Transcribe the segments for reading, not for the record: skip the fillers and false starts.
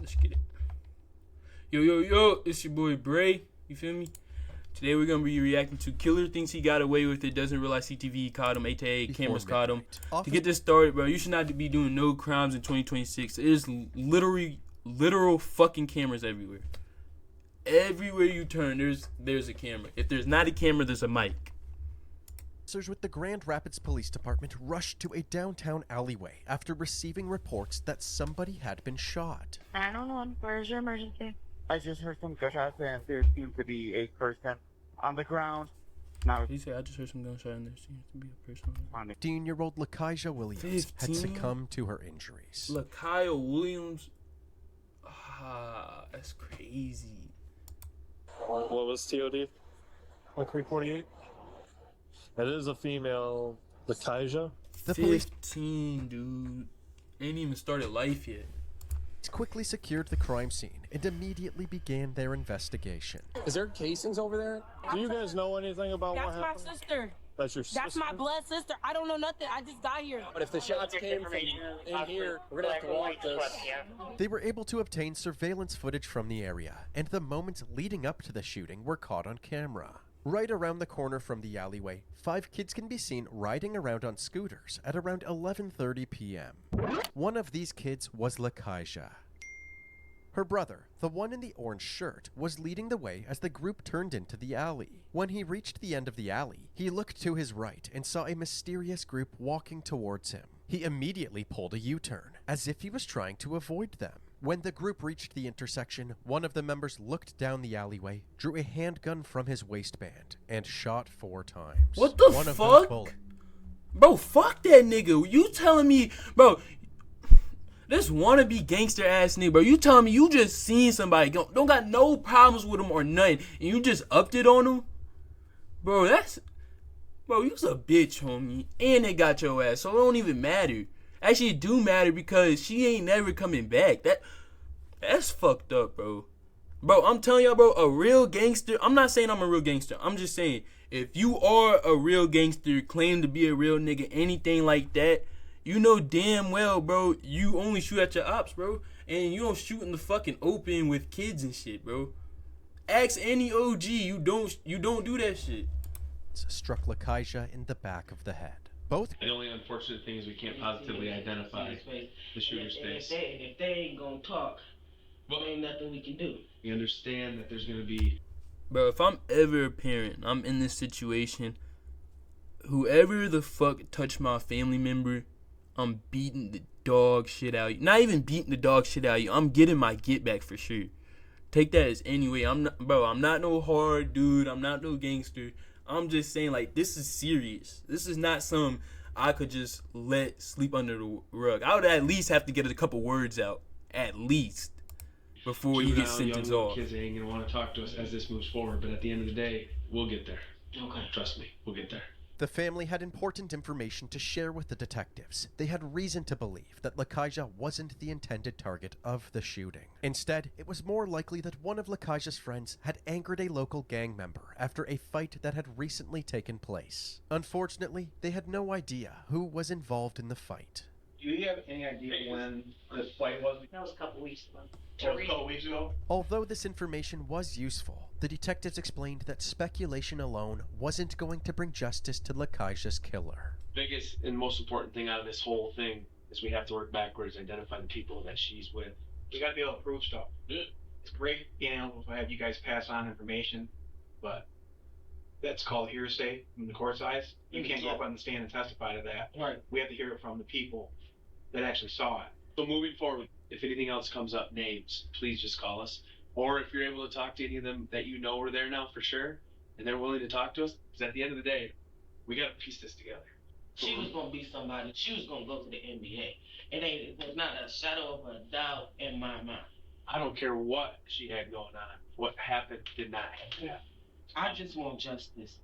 let's get it. Yo, it's your boy Bray. You feel me? Today we're gonna be reacting to Killer thinks he got away with it, doesn't realize CTV caught him, aka cameras caught him. To get this started, bro, you should not be doing no crimes in 2026. There's literal fucking cameras everywhere. Everywhere you turn, there's a camera. If there's not a camera, there's a mic. Officers with the Grand Rapids Police Department rushed to a downtown alleyway after receiving reports that somebody had been shot. 911, where's your emergency? I just heard some gunshots and there seems to be a person on the ground. Now He said, I just heard some gunshot and there seems to be a person on the 15-year-old Lakijah Williams had succumbed to her injuries. Lakijah Williams? That's crazy. What was TOD? like 348. It is a female, Lakijah. The police 15, dude. Ain't even started life yet. quickly secured the crime scene and immediately began their investigation. Is there casings over there? Do you guys know anything about what happened? That's my sister. That's your sister? That's my blood sister. I don't know nothing. I just got here. But if the shots came from in here, we're gonna have to walk this. They were able to obtain surveillance footage from the area, and the moments leading up to the shooting were caught on camera. Right around the corner from the alleyway, 5 kids can be seen riding around on scooters at around 11:30 p.m. One of these kids was Lakijah. Her brother, the one in the orange shirt, was leading the way as the group turned into the alley. When he reached the end of the alley, he looked to his right and saw a mysterious group walking towards him. He immediately pulled a U-turn, as if he was trying to avoid them. When the group reached the intersection, one of the members looked down the alleyway, drew a handgun from his waistband, and shot 4 times. What the One of fuck? those bullets- Bro, fuck that nigga. You telling me, bro, this wannabe gangster ass nigga, bro, you telling me you just seen somebody, don't got no problems with him or nothing, and you just upped it on him? Bro, you's a bitch, homie, and they got your ass, so it don't even matter. Actually, it do matter because she ain't never coming back. That's fucked up, bro. Bro, I'm telling y'all, bro, a real gangster, I'm not saying I'm a real gangster, I'm just saying, if you are a real gangster, claim to be a real nigga, anything like that, you know damn well, bro, you only shoot at your ops, bro, and you don't shoot in the fucking open with kids and shit, bro. Ask any OG, you don't do that shit. Struck Lakijah in the back of the head. Both. The only unfortunate thing is we can't positively identify the shooter's face. If they ain't gonna talk, there ain't nothing we can do. We understand that there's gonna be... Bro, if I'm ever a parent, I'm in this situation, whoever the fuck touched my family member, I'm beating the dog shit out of you. Not even beating the dog shit out of you, I'm getting my get back for sure. Take that as anyway. I'm not no hard dude, I'm not no gangster. I'm just saying, like, this is serious. This is not some I could just let sleep under the rug. I would at least have to get a couple words out, at least, before you get sentenced off. Kids ain't gonna want to talk to us as this moves forward, but at the end of the day, we'll get there. Okay. Trust me, we'll get there. The family had important information to share with the detectives. They had reason to believe that Lakijah wasn't the intended target of the shooting. Instead, it was more likely that one of Lakijah's friends had angered a local gang member after a fight that had recently taken place. Unfortunately, they had no idea who was involved in the fight. Do you have any idea when this fight was? That was a couple weeks ago. That was a couple weeks ago? Although this information was useful, the detectives explained that speculation alone wasn't going to bring justice to Lakijah's killer. Biggest and most important thing out of this whole thing is we have to work backwards, identify the people that she's with. We gotta be able to prove stuff. It's great being able to have you guys pass on information, but that's called hearsay from the court's eyes. You can't go up on the stand and testify to that. Right. We have to hear it from the people that actually saw it. So moving forward, if anything else comes up, names, please just call us. Or if you're able to talk to any of them that you know are there now for sure, and they're willing to talk to us, because at the end of the day, we gotta piece this together. She was gonna be somebody. She was gonna go to the NBA. It was not a shadow of a doubt in my mind. I don't care what she had going on. What happened did not happen. Yeah. I just want justice.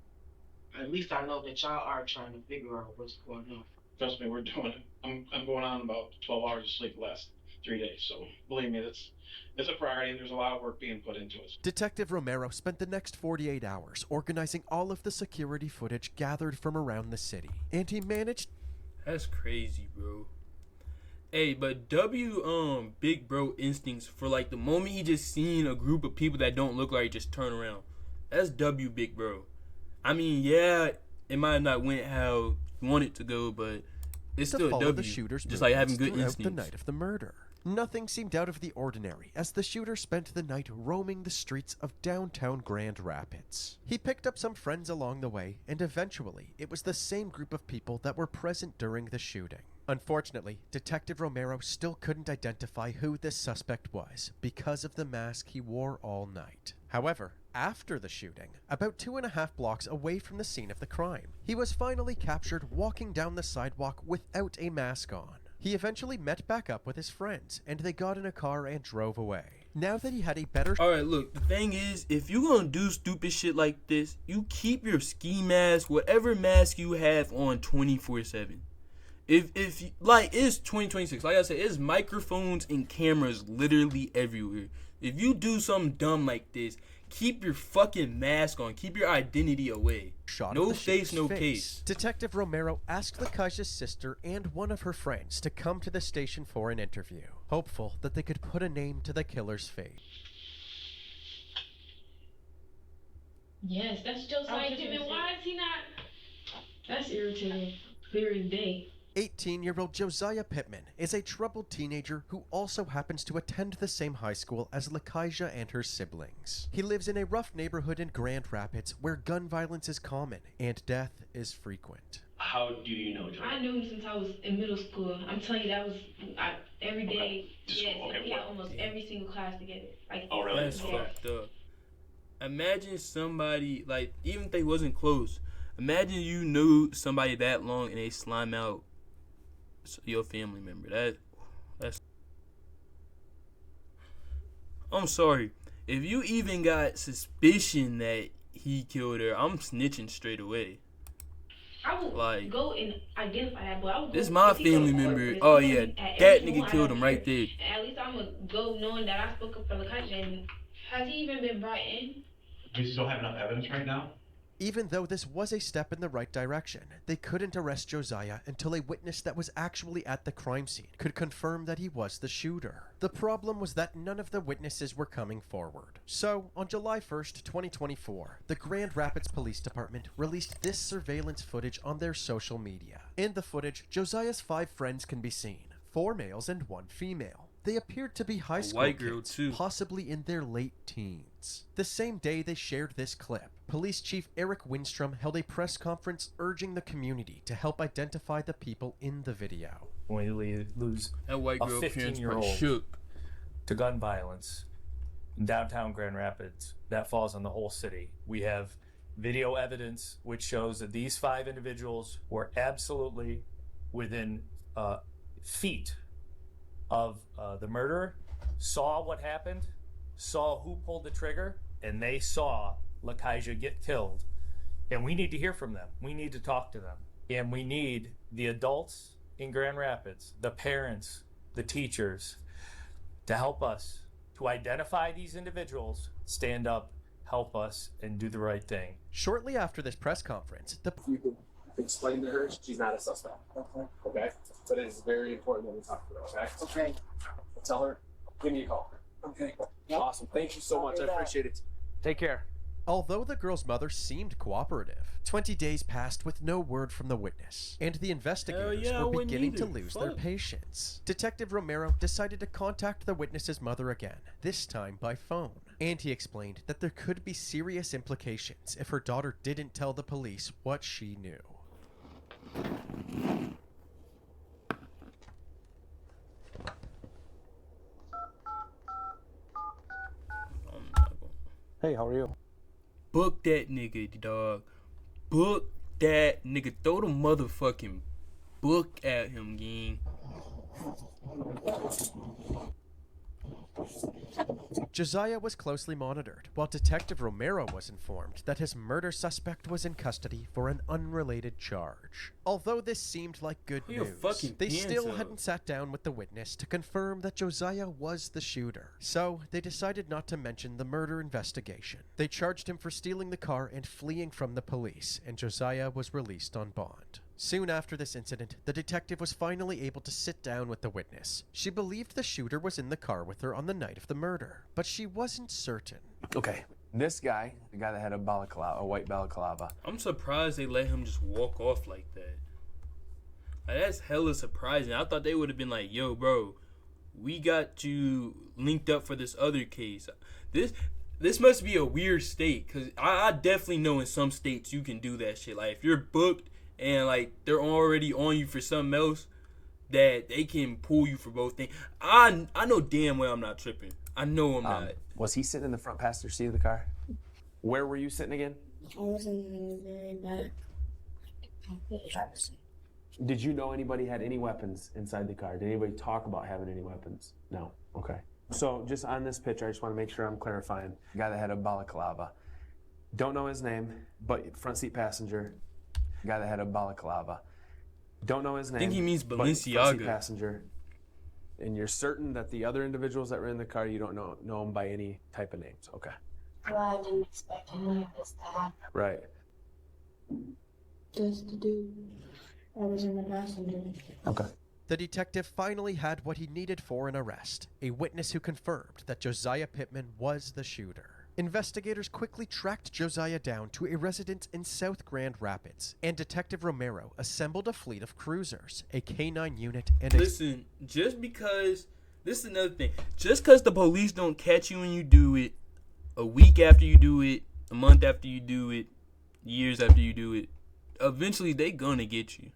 At least I know that y'all are trying to figure out what's going on. Trust me, we're doing it. I'm going on about 12 hours of sleep the last 3 days, so believe me, it's a priority and there's a lot of work being put into it. Detective Romero spent the next 48 hours organizing all of the security footage gathered from around the city, and he managed... That's crazy, bro. Hey, but big bro instincts for like the moment he just seen a group of people that don't look like just turn around. That's W big bro. I mean, yeah, it might not went how you want it to go, but it's To still follow W. the shooter's Just like having good movements throughout instincts. the night of the murder. Nothing seemed out of the ordinary as the shooter spent the night roaming the streets of downtown Grand Rapids. He picked up some friends along the way, and eventually it was the same group of people that were present during the shooting. Unfortunately, Detective Romero still couldn't identify who this suspect was because of the mask he wore all night. However, after the shooting, about 2.5 blocks away from the scene of the crime, he was finally captured walking down the sidewalk without a mask on. He eventually met back up with his friends, and they got in a car and drove away. Now that he had a better... Alright, look, the thing is, if you gonna do stupid shit like this, you keep your ski mask, whatever mask you have on 24/7. If like, it's 2026. Like I said, it's microphones and cameras literally everywhere. If you do something dumb like this, keep your fucking mask on. Keep your identity away. No face, no case. Detective Romero asked Lakaja's sister and one of her friends to come to the station for an interview, hopeful that they could put a name to the killer's fate. Yes, that's Josiah Pittman. Why is he not? That's irritating. Clear as day. 18-year-old Josiah Pittman is a troubled teenager who also happens to attend the same high school as Lakaja and her siblings. He lives in a rough neighborhood in Grand Rapids where gun violence is common and death is frequent. How do you know Jordan? I knew him since I was in middle school. I'm telling you, that was every day. Yes, we had almost every single class together. Like, oh, really? That's fucked up. Imagine somebody, like, even if they wasn't close, imagine you knew somebody that long and they slime out your family member. That's I'm sorry. If you even got suspicion that he killed her, I'm snitching straight away. I would go and identify that, but I would go. This is my family member. Oh yeah, that nigga killed him right there. At least I'm gonna go knowing that I spoke up for Lakaja. And has he even been brought in? We still have enough evidence right now? Even though this was a step in the right direction, they couldn't arrest Josiah until a witness that was actually at the crime scene could confirm that he was the shooter. The problem was that none of the witnesses were coming forward. So, on July 1st, 2024, the Grand Rapids Police Department released this surveillance footage on their social media. In the footage, Josiah's 5 friends can be seen, 4 males and 1 female. They appeared to be high school kids, possibly in their late teens. The same day they shared this clip, Police Chief Eric Windstrom held a press conference urging the community to help identify the people in the video. When we lose that white girl a 15-year-old to gun violence in downtown Grand Rapids, that falls on the whole city. We have video evidence which shows that these 5 individuals were absolutely within feet of the murderer, saw what happened, saw who pulled the trigger, and they saw Lakaja get killed. And we need to hear from them. We need to talk to them. And we need the adults in Grand Rapids, the parents, the teachers, to help us to identify these individuals, stand up, help us, and do the right thing. Shortly after this press conference, you can explain to her she's not a suspect. Okay? But it is very important that we talk to her, okay? Okay. Tell her, give me a call. Okay. Awesome. Thank you so much. I appreciate it. Take care. Although the girl's mother seemed cooperative, 20 days passed with no word from the witness, and the investigators were beginning to lose their patience. Detective Romero decided to contact the witness's mother again, this time by phone, and he explained that there could be serious implications if her daughter didn't tell the police what she knew. Hey, how are you? Book that nigga, dog. Book that nigga. Throw the motherfucking book at him, gang. Josiah was closely monitored, while Detective Romero was informed that his murder suspect was in custody for an unrelated charge. Although this seemed like good news, they still hadn't sat down with the witness to confirm that Josiah was the shooter. So, they decided not to mention the murder investigation. They charged him for stealing the car and fleeing from the police, and Josiah was released on bond. Soon after this incident, the detective was finally able to sit down with the witness. She believed the shooter was in the car with her on the night of the murder, but she wasn't certain. Okay, this guy, the guy that had a balaclava, a white balaclava. I'm surprised they let him just walk off like that. Like, that's hella surprising. I thought they would have been like, yo, bro, we got you linked up for this other case. This must be a weird state, because I definitely know in some states you can do that shit. Like, if you're booked and, like, they're already on you for something else, that they can pull you for both things. I know damn well I'm not tripping. I know I'm not. Was he sitting in the front passenger seat of the car? Where were you sitting again? I was in the very back. Driver's seat. Did you know anybody had any weapons inside the car? Did anybody talk about having any weapons? No. Okay. So just on this picture, I just want to make sure I'm clarifying. The guy that had a balaclava. Don't know his name, but front seat passenger. The guy that had a balaclava. Don't know his name. I think he means but front Balenciaga. seat passenger. And you're certain that the other individuals that were in the car, you don't know them by any type of names. Okay. Well, I didn't expect any of this to happen. Right. Just the dude that was in the passenger. Okay. The detective finally had what he needed for an arrest, a witness who confirmed that Josiah Pittman was the shooter. Investigators quickly tracked Josiah down to a residence in South Grand Rapids, and Detective Romero assembled a fleet of cruisers, a K-9 unit, and a... Listen, just because... This is another thing. Just because the police don't catch you when you do it, a week after you do it, a month after you do it, years after you do it, eventually they gonna get you.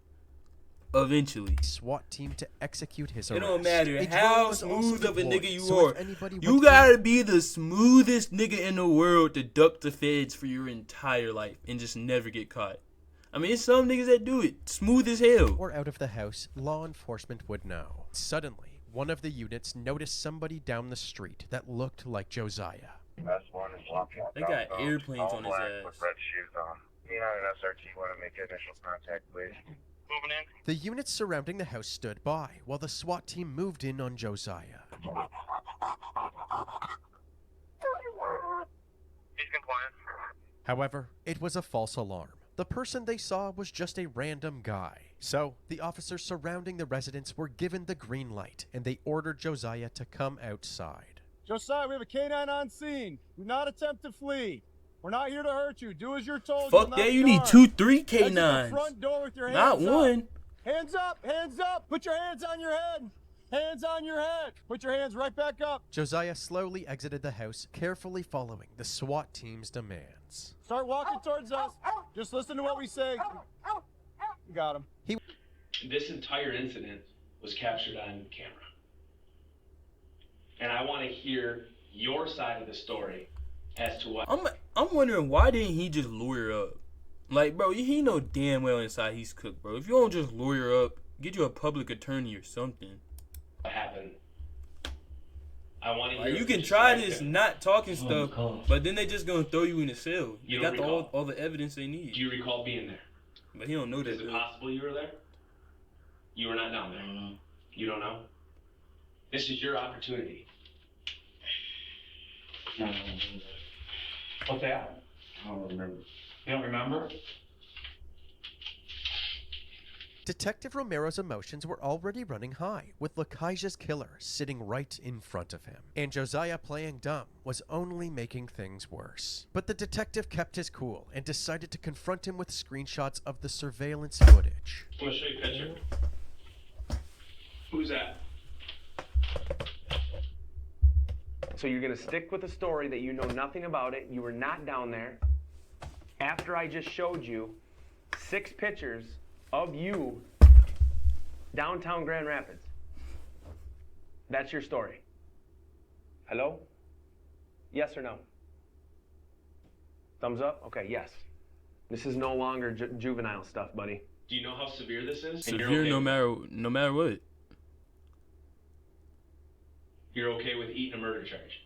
Eventually. SWAT team to execute his It arrest. don't matter A how drone was also smooth of a deployed, nigga you so are. if anybody You went gotta be the smoothest nigga in the world to duck the feds for your entire life and just never get caught. I mean, it's some niggas that do it smooth as hell. Or out of the house, law enforcement would know. Suddenly, one of the units noticed somebody down the street that looked like Josiah. They got airplanes on his ass. With red shoes on. P9 SRT, want to make initial contact, please. Moving in. The units surrounding the house stood by while the SWAT team moved in on Josiah. He's compliant. However, it was a false alarm. The person they saw was just a random guy. So, the officers surrounding the residence were given the green light, and they ordered Josiah to come outside. Josiah, we have a K-9 on scene. Do not attempt to flee. We're not here to hurt you. Do as you're told. Fuck that, you need 2, 3 Exit the K9s. front door with your hands Not up. one. Hands up, hands up. Put your hands on your head. Hands on your head. Put your hands right back up. Josiah slowly exited the house, carefully following the SWAT team's demands. Start walking towards us. Just listen to what we say. You got him. This entire incident was captured on camera. And I want to hear your side of the story as to what... I'm wondering, why didn't he just lawyer up? Like, bro, he know damn well inside he's cooked, bro. If you don't just lawyer up, get you a public attorney or something. happened. I want to hear... Like, you can try this not talking stuff, but then they just gonna throw you in a cell. You got all the evidence they need. Do you recall being there? But he don't know that. Is it possible you were there? You were not down there. You don't know? This is your opportunity. What's that? I don't remember. You don't remember? Detective Romero's emotions were already running high, with Lakaija's killer sitting right in front of him. And Josiah playing dumb was only making things worse. But the detective kept his cool and decided to confront him with screenshots of the surveillance footage. I'm gonna show you a picture. Who's that? So you're gonna stick with a story that you know nothing about it, you were not down there, after I just showed you 6 pictures of you downtown Grand Rapids. That's your story. Hello? Yes or no? Thumbs up? Okay, yes. This is no longer juvenile stuff, buddy. Do you know how severe this is? Severe no matter what. You're okay with eating a murder charge?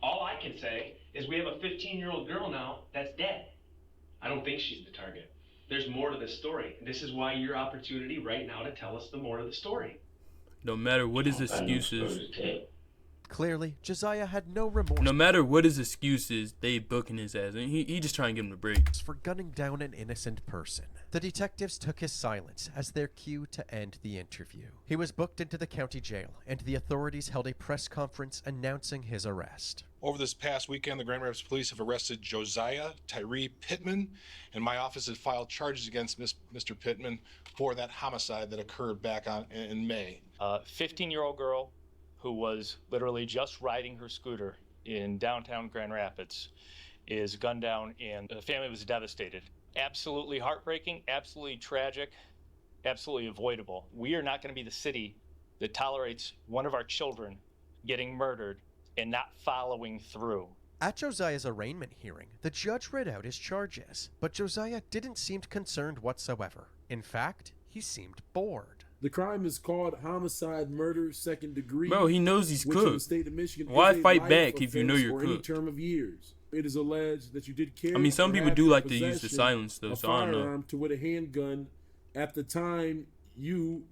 All I can say is we have a 15-year-old girl now that's dead. I don't think she's the target. There's more to this story. This is why your opportunity right now to tell us the more of the story. No matter what his excuses. Clearly, Josiah had no remorse. No matter what his excuse is, they booking his ass. And he just trying to give him a break. For gunning down an innocent person. The detectives took his silence as their cue to end the interview. He was booked into the county jail, and the authorities held a press conference announcing his arrest. Over this past weekend, the Grand Rapids Police have arrested Josiah Tyree Pittman, and my office has filed charges against Mr. Pittman for that homicide that occurred back in May. A 15-year-old girl who was literally just riding her scooter in downtown Grand Rapids is gunned down, and the family was devastated. Absolutely heartbreaking, absolutely tragic, absolutely avoidable. We are not going to be the city that tolerates one of our children getting murdered and not following through. At Josiah's arraignment hearing, the judge read out his charges, but Josiah didn't seem concerned whatsoever. In fact, he seemed bored. The crime is called homicide, murder, second degree. Bro, he knows he's which in the cooked. state of Michigan Why is a fight life back if you know offense you're for any cooked? term of years. It is alleged that you did carry. I mean, some or people have do in like to use the possession silence, though, a so I don't know. firearm to with a handgun at the time you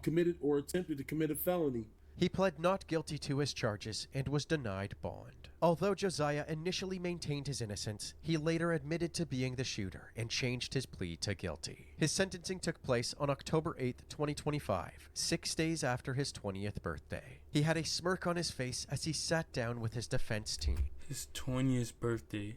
committed or attempted to commit a felony. He pled not guilty to his charges and was denied bond. Although Josiah initially maintained his innocence, he later admitted to being the shooter and changed his plea to guilty. His sentencing took place on October 8th, 2025, 6 days after his 20th birthday. He had a smirk on his face as he sat down with his defense team. His 20th birthday.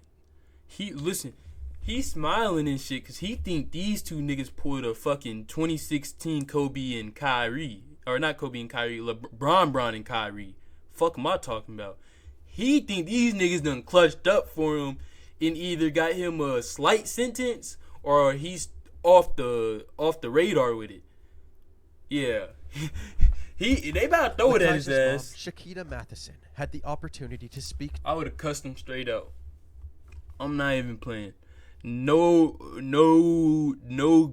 He's smiling and shit because he think these two niggas pulled a fucking 2016 Kobe and Kyrie. Or not Kobe and Kyrie, LeBron and Kyrie. Fuck am I talking about? He think these niggas done clutched up for him and either got him a slight sentence or he's off the radar with it. Yeah. They about to throw it at his ass. Shakita Matheson had the opportunity to speak. I would have cussed him straight out. I'm not even playing. No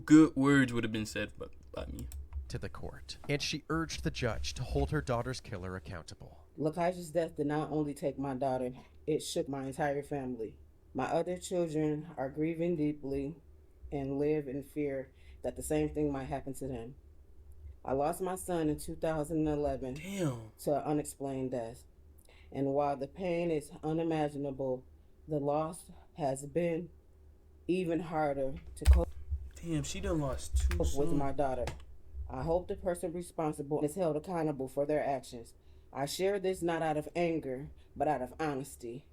good words would have been said by me. To the court, and she urged the judge to hold her daughter's killer accountable. Lakaija's death did not only take my daughter, it shook my entire family. My other children are grieving deeply and live in fear that the same thing might happen to them. I lost my son in 2011 to an unexplained death. And while the pain is unimaginable, the loss has been even harder to cope. Damn, she done lost two with my daughter. I hope the person responsible is held accountable for their actions. I share this not out of anger, but out of honesty,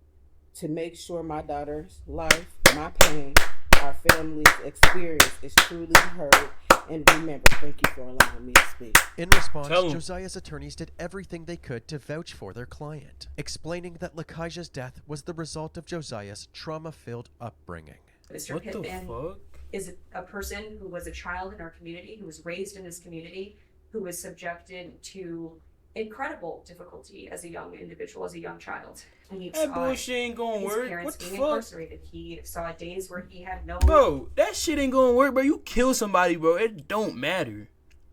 to make sure my daughter's life, my pain, our family's experience is truly heard and remembered. Thank you for allowing me to speak. In response, Josiah's attorneys did everything they could to vouch for their client, explaining that Lakaija's death was the result of Josiah's trauma-filled upbringing. Mr. Pittman is a person who was a child in our community, who was raised in this community, who was subjected to incredible difficulty as a young individual, as a young child. And he that bullshit ain't gonna his work. parents What the being fuck? incarcerated. He saw days where he had no. Bro, that shit ain't gonna work, bro. You kill somebody, bro. It don't matter.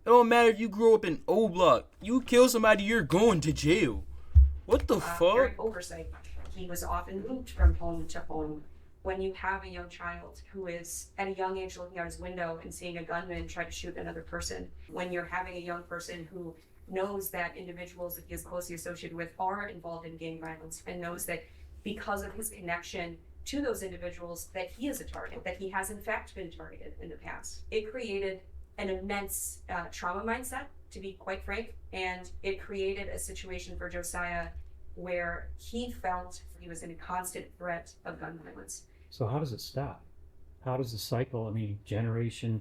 It don't matter if you grew up in O Block. You kill somebody, you're going to jail. What the fuck? Very oversight. He was often moved from home to home. When you have a young child who is at a young age looking out his window and seeing a gunman try to shoot another person, when you're having a young person who knows that individuals that he is closely associated with are involved in gang violence and knows that because of his connection to those individuals that he is a target, that he has in fact been targeted in the past. It created an immense trauma mindset, to be quite frank, and it created a situation for Josiah where he felt he was in a constant threat of gun violence. So how does it stop? How does the cycle, I mean, generation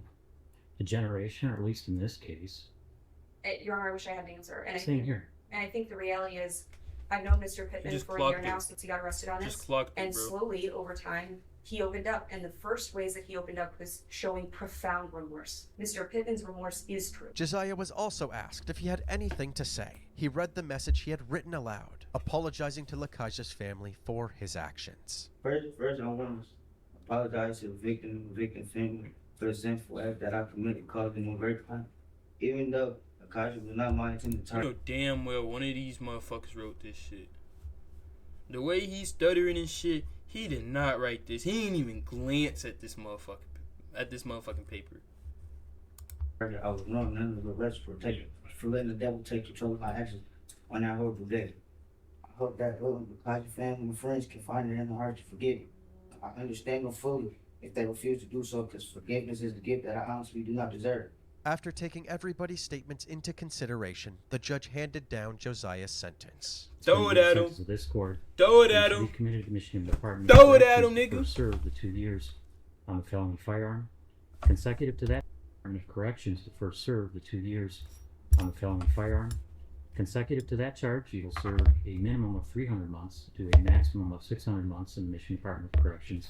to generation, or at least in this case? Your Honor, I wish I had an answer. And Same here. And I think the reality is, I've known Mr. Pittman for a year now since he got arrested on this. And slowly, over time, he opened up. And the first ways that he opened up was showing profound remorse. Mr. Pittman's remorse is true. Josiah was also asked if he had anything to say. He read the message he had written aloud, apologizing to Lakaija's family for his actions. First, I want to apologize to the victim family for the sinful act that I committed, causing them great crime. Even though Lakaija was not my intended target. You know damn well one of these motherfuckers wrote this shit. The way he's stuttering and shit, he did not write this. He didn't even glance at this motherfucking paper. I was wrong none of the rest for letting the devil take control of my actions on that horrible day. I hope that the Kaji family and friends can find it in their heart to forgive it. I understand them fully if they refuse to do so, because forgiveness is the gift that I honestly do not deserve. After taking everybody's statements into consideration, the judge handed down Josiah's sentence. Throw it at him. This court. Throw it at him. Committed to Michigan Department. Throw it at him, nigga. Serve the 2 years on a felony firearm. Consecutive to that, Department of Corrections to first serve the 2 years on a felony firearm. Consecutive to that charge, you will serve a minimum of 300 months to a maximum of 600 months in the Michigan Department of Corrections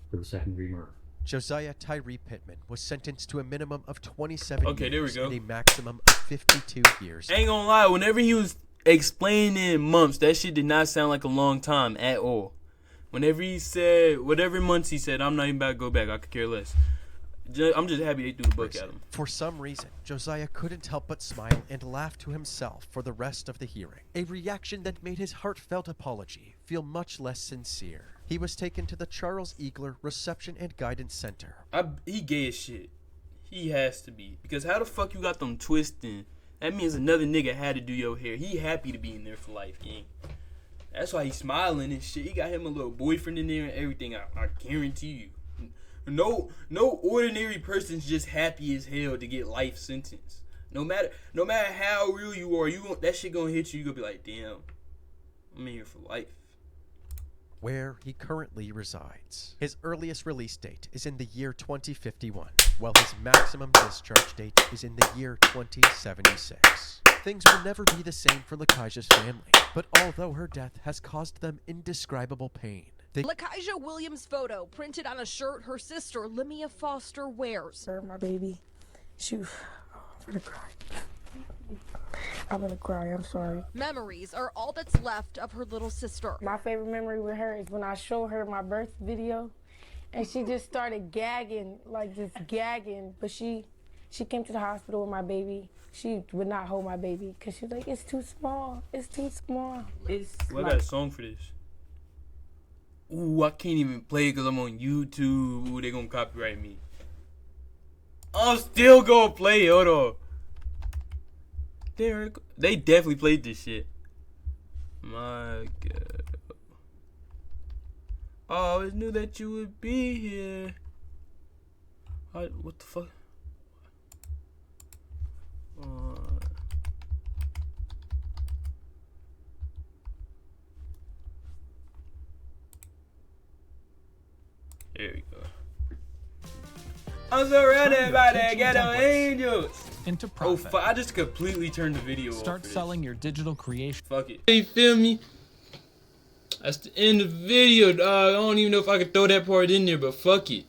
for the second-degree murder. Josiah Tyree Pittman was sentenced to a minimum of 27 Okay, there we years go. and a maximum of 52 years. Ain't gonna lie, whenever he was explaining in months, that shit did not sound like a long time at all. Whenever he said, whatever months he said, I'm not even about to go back, I could care less. I'm just happy they threw the book at him. For some reason, Josiah couldn't help but smile and laugh to himself for the rest of the hearing, a reaction that made his heartfelt apology feel much less sincere. He was taken to the Charles Eagler Reception and Guidance Center. He gay as shit. He has to be. Because how the fuck you got them twisting? That means another nigga had to do your hair. He happy to be in there for life, gang. That's why he's smiling and shit. He got him a little boyfriend in there and everything. I guarantee you. No ordinary person's just happy as hell to get life sentence. No matter how real you are, that shit gonna hit you. You gonna be like, damn, I'm in here for life. Where he currently resides. His earliest release date is in the year 2051, while his maximum discharge date is in the year 2076. Things will never be the same for Lakaija's family, but although her death has caused them indescribable pain, Lakaija Williams' photo printed on a shirt her sister Limia Foster wears. My baby, I'm gonna cry. I'm gonna cry, I'm sorry. Memories are all that's left of her little sister. My favorite memory with her is when I showed her my birth video and she just started gagging, but she came to the hospital with my baby. She would not hold my baby because she was like, it's too small, it's too small. I got a song for this. Ooh, I can't even play it because I'm on YouTube. Ooh, they gonna copyright me. I'm still gonna play it. Hold on. They definitely played this shit. My God. I always knew that you would be here. What the fuck? There we go. I'm surrounded by the ghetto angels. Into profit. Oh, I just completely turned the video off. Start selling your digital creation. Fuck it. You feel me? That's the end of the video, dog. I don't even know if I could throw that part in there, but fuck it.